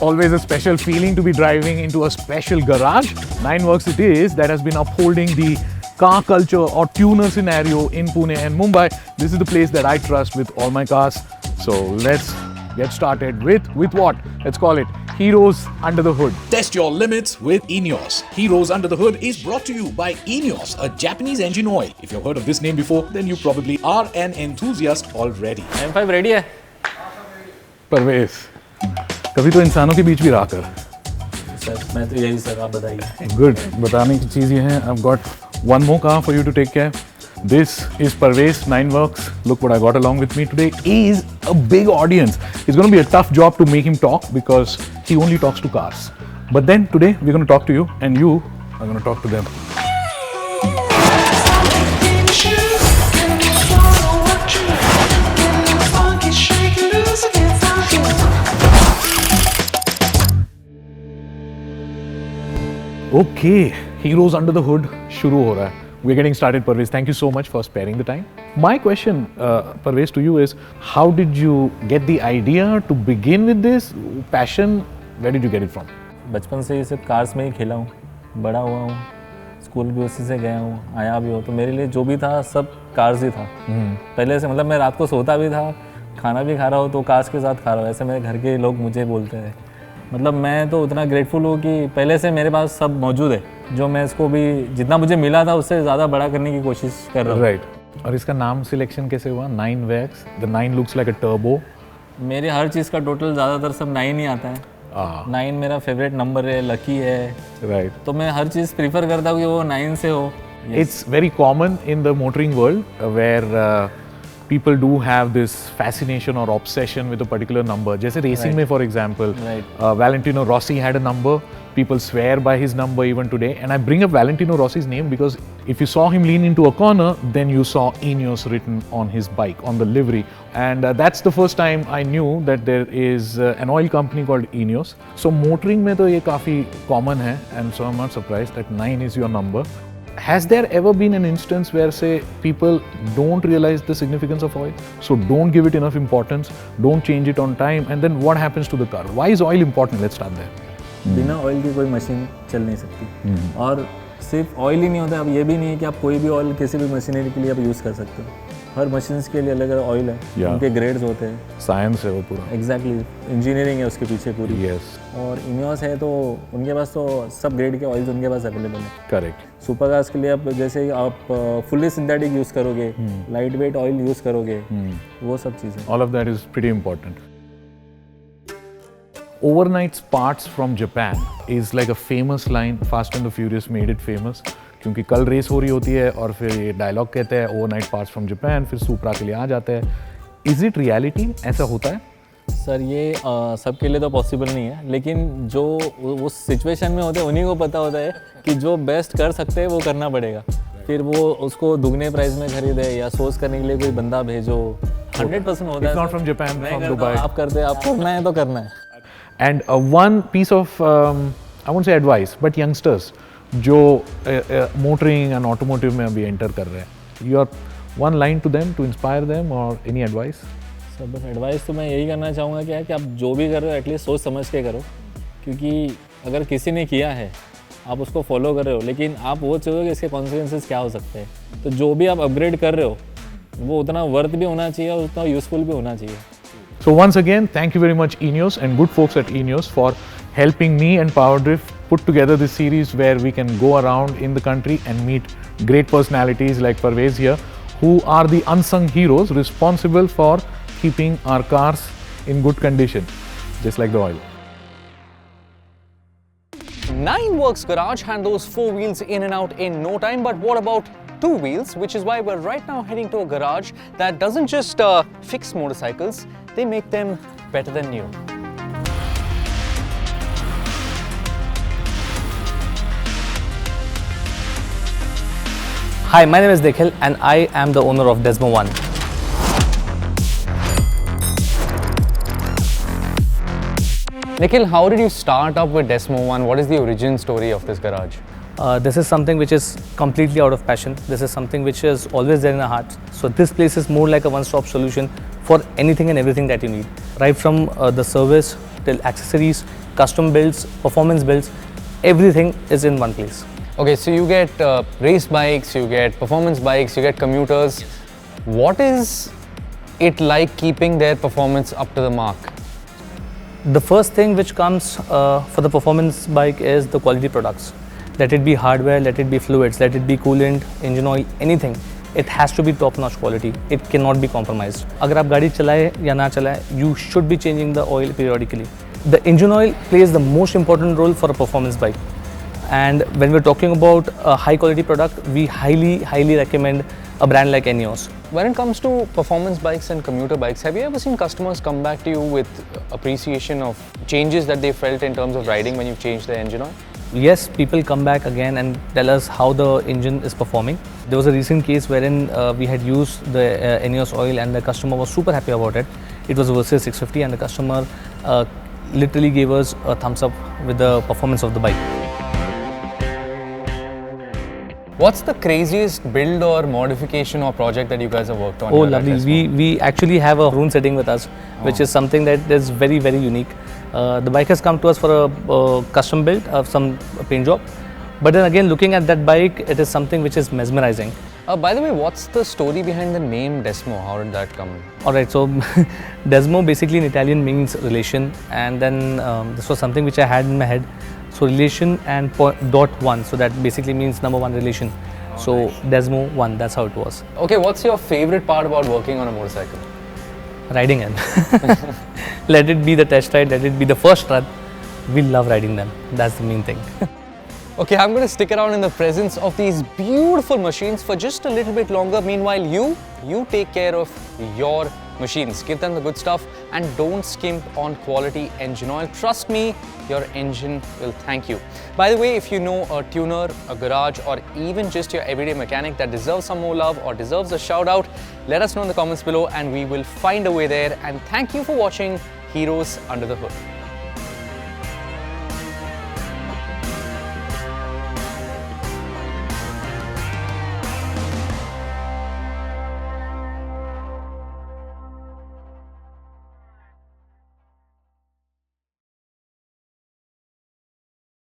Always a special feeling to be driving into a special garage. Werks it is that has been upholding the car culture or tuner scenario in Pune and Mumbai. This is the place that I trust with all my cars. So let's get started with what? Let's call it Heroes Under the Hood. Test your limits with Eneos. Heroes Under the Hood is brought to you by Eneos, a Japanese engine oil. If you've heard of this name before, then you probably are an enthusiast already. M5 ready है? परवेज, कभी तो इंसानों के बीच भी रहा कर. Sir मैं तो यही सर आप बताइए. Good. बताने की चीज़ ये है, I've got one more car for you to take care. This is Parvez, Werks. Look what I got along with me today. He is a big audience. It's going to be a tough job to make him talk because he only talks to cars. But then today we're going to talk to you and you are going to talk to them. Okay, Heroes Under the Hood शुरू हो रहा है. We're getting started, Parvez. Thank you so much for sparing the time. My question, Parvez, to you is, how did you get the idea to begin with this passion? Where did you get it from? बचपन से ही सिर्फ cars में ही खेला हूँ, बड़ा हुआ हूँ, school भी उसी से गया हूँ, आया भी हो, तो मेरे लिए जो भी था सब कार्स ही था. पहले से मतलब मैं रात को सोता भी था, खाना भी खा रहा हूँ तो कार्स के साथ खा रहा हूँ. ऐसे मेरे घर के लोग मुझे बोलते हैं. मतलब मैं तो उतना ग्रेटफुल हूँ कि पहले से मेरे पास सब मौजूद है, जो मैं इसको भी जितना मुझे मिला था उससे ज़्यादा बड़ा करने की कोशिश कर रहा हूँ. राइट. और इसका नाम सिलेक्शन कैसे हुआ? 9Werks. The 9 looks like a turbo. मेरे हर चीज़ का टोटल ज़्यादातर सब 9 ही आता है. 9 मेरा फेवरेट नंबर है, लकी है. राइट. तो मैं हर चीज़ प्रीफर करता हूँ कि वो 9 से हो. It's very common in the motoring world where people do have this fascination or obsession with a particular number. जैसे racing में, for example, Valentino Rossi had a number. People swear by his number even today. And I bring up Valentino Rossi's name because if you saw him lean into a corner, then you saw Eneos written on his bike, on the livery. And that's the first time I knew that there is an oil company called Eneos. So motoring में तो ये काफ़ी common है, and so I'm not surprised that 9 is your number. Has there ever been an instance where, say, people don't realize the significance of oil, so don't give it enough importance, don't change it on time, and then what happens to the car? Why is oil important? Let's start there. बिना oil की कोई machine चल नहीं सकती. और सिर्फ oil ही नहीं होता, अब ये भी नहीं है कि आप कोई भी ऑयल किसी भी मशीनरी के लिए आप यूज़ कर सकते हो. हर मशीन्स के लिए अलग अलग ऑयल है, उनके ग्रेड्स होते हैं. साइंस है वो पूरा. एग्जैक्टली, इंजीनियरिंग है उसके पीछे पूरी. Yes. और इनियोस है तो उनके पास तो सब ग्रेड के ऑयल्स उनके पास अवेलेबल है. करेक्ट. सुपर कार्स के लिए आप जैसे आप फुल्ली सिंथेटिक यूज़ करोगे, लाइट वेट ऑयल यूज़ करोगे, वो सब चीज़ें. All of that is pretty important. Overnight's parts from Japan is like a famous line. Fast and the Furious made it famous. क्योंकि कल रेस हो रही होती है और फिर ये डायलॉग कहते हैं ओवरनाइट पार्ट्स फ्रॉम जापान, फिर सुपरा के लिए आ जाते हैं. Is it reality? ऐसा होता है? सर ये सबके लिए तो पॉसिबल नहीं है, लेकिन जो उस सिचुएशन में होते हैं उन्हीं को पता होता है कि जो बेस्ट कर सकते हैं वो करना पड़ेगा. फिर वो उसको दुगने प्राइस में खरीदे या सोर्स करने के लिए कोई बंदा भेजो. 100% होता है. It's not from Japan, from Dubai. आप करते, आप करना है तो करना है. And one piece of I won't say advice, but youngsters जो motoring and automotive में अभी enter कर रहे हैं, your one line to them to inspire them or any advice? Sir बस एडवाइस तो मैं यही करना चाहूँगा कि आप जो भी कर रहे हो एटलीस्ट सोच समझ के करो. क्योंकि अगर किसी ने किया है आप उसको फॉलो कर रहे हो, लेकिन आप वो चाहोगे कि इसके कॉन्सिक्वेंसेस क्या हो सकते हैं. तो जो भी आप अपग्रेड कर रहे हो वो उतना वर्थ भी होना चाहिए और उतना यूजफुल भी होना चाहिए. So once again, thank you very much Eneos and good folks at Eneos for helping me and PowerDrift put together this series where we can go around in the country and meet great personalities like Parvez here, who are the unsung heroes responsible for keeping our cars in good condition, just like the oil. 9Werks Garage handles 4 wheels in and out in no time, but what about 2 wheels? Which is why we're right now heading to a garage that doesn't just fix motorcycles, they make them better than new. Hi, my name is Nikhil and I am the owner of Desmo One. Nikhil, how did you start up with Desmo One? What is the origin story of this garage? This is something which is completely out of passion. This is something which is always there in our hearts. So this place is more like a one-stop solution for anything and everything that you need. Right from the service till accessories, custom builds, performance builds, everything is in one place. Okay, so you get race bikes, you get performance bikes, you get commuters. What is it like keeping their performance up to the mark? The first thing which comes for the performance bike is the quality products. Let it be hardware, let it be fluids, let it be coolant, engine oil, anything. It has to be top-notch quality. It cannot be compromised. अगर आप गाड़ी चलाए या ना चलाए, you should be changing the oil periodically. The engine oil plays the most important role for a performance bike. And when we're talking about a high-quality product, we highly recommend a brand like Eneos. When it comes to performance bikes and commuter bikes, have you ever seen customers come back to you with appreciation of changes that they felt in terms of riding when you've changed the engine oil? Yes, people come back again and tell us how the engine is performing. There was a recent case wherein we had used the Eneos oil and the customer was super happy about it. It was versus 650 and the customer literally gave us a thumbs up with the performance of the bike. What's the craziest build or modification or project that you guys have worked on? Oh, lovely. We actually have a rune setting with us, which is something that is very unique. The bike has come to us for a custom build of some paint job. But then again, looking at that bike, it is something which is mesmerizing. By the way, what's the story behind the name Desmo? How did that come? Alright, so Desmo basically in Italian means relation, and then this was something which I had in my head. So relation and dot one, so that basically means number one relation. So Desmo One, that's how it was. Okay, what's your favorite part about working on a motorcycle? Riding in. Let it be the test ride, let it be the first run. We love riding them. That's the main thing. Okay, I'm going to stick around in the presence of these beautiful machines for just a little bit longer. Meanwhile, you take care of your machines. Give them the good stuff and don't skimp on quality engine oil. Trust me, your engine will thank you. By the way, if you know a tuner, a garage, or even just your everyday mechanic that deserves some more love or deserves a shout out, let us know in the comments below and we will find a way there. And thank you for watching Heroes Under the Hood.